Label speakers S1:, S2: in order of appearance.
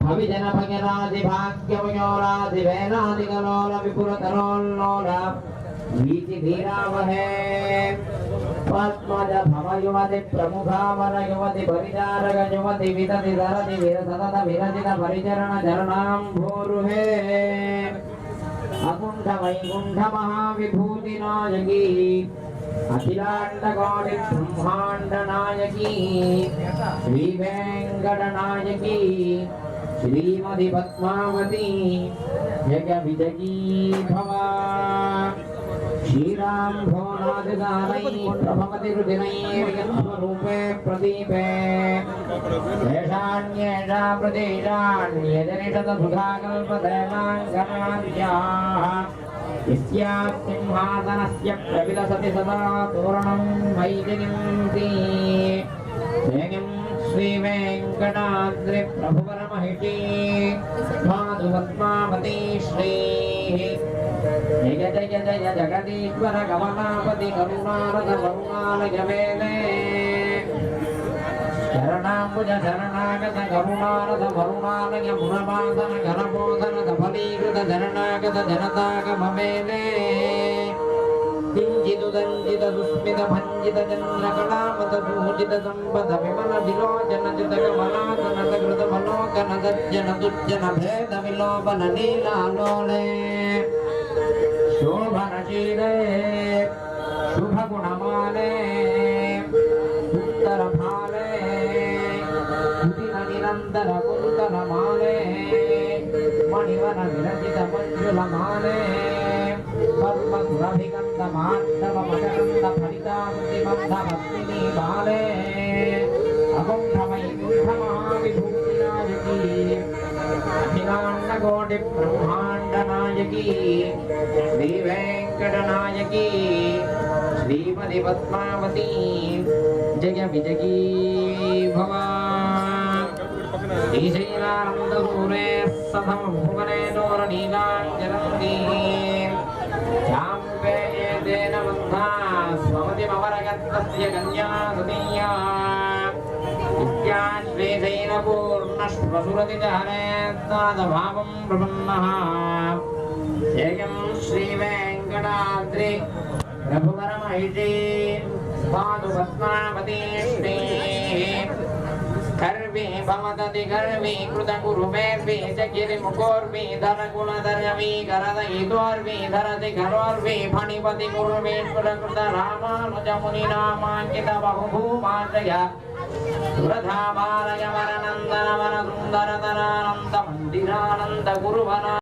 S1: अभिजन भगराधि भाग्यमयोराधि वैनादिकलोल विपुलतरोल्लोल वीति धीरावहे पद्मज भव युवति प्रमुखावर युवति परिचारक युवति विदति धरति विरसतत विरचित परिचरण चरणाम्भोरुहे अकुण्ठ वैकुण्ठ महाविभूति नायकी अखिलांड गौरी ब्रह्मांड नायकी श्री वेंकट नायकी श्रीमती पद्मावती जग विजयी भवा श्रीराम भोनादिदानै प्रभवति रुदिनैर्यस्वरूपे प्रदीपे देशान्येषा प्रदेशान्यजनिषदसुधाकल्पदेवाङ्गनाद्याः यस्याः सिंहासनस्य प्रविलसति सदा तोरणं वैजयन्ती जयं श्रीवेङ्कटाद्रि प्रभुवरमहिषी माधु पद्मावती श्रीः जय जय जय जगदीश्वर गमनापति करुणारथ करुणालय मेले शरणाम्बुज शरणागत करुणारथ करुणालय मुरवासन घनबोधन सफलीकृत शरणागत जनतागम मेले किञ्चिदुदञ्चित दुस्मित भञ्जित चन्द्रकलामत सूचित सम्पद विमल विलोचन चित कमलासन सकृत मलोकन सज्जन दुज्जन भेद विलोपन नीलालोले शोभनशीले शुभगुणमाले उत्तरभाले कुटिल निरन्तर कुन्तलमाले मणिवन विरचित मञ्जुलमाले पद्मसुरभिगन्ध माधव मकरन्द फलितामृतिबन्ध भक्तिनी बाले अकुण्ठमयीकुण्ठमहाविभूतिनायकी अखिलाण्डकोटि ब्रह्माण्ड नायकी श्री वेंकट नायकी श्रीमती पद्मावती जय विजयी भवा श्रीशैलानंद सूरे सधम भुवने नोर नीलांजलन्ती चाम्पेयेतेन बन्धा स्वमतिमवरगत्तस्य कन्या सुनीया श्रीशैलपूर्णश्वसुरतिजहरेत्नादभावं प्रपन्नः जयं श्रीवेङ्कटाद्रि प्रभुवरमहिषी पादु पद्मावती श्रीः कर्वी भवदति कर्वी कृतकुरुमेर्वी चकिरिमुखोर्वी धरकुलधरवी करदयितोर्वी धरति करोर्वी फणिपति कुर्वीश्वरकृत रामानुजमुनिनामाङ्कित बहुभूमाश्रय सुरधामालय वरनन्दन वन सुन्दरतरानन्द मन्दिरानन्द गुरुवना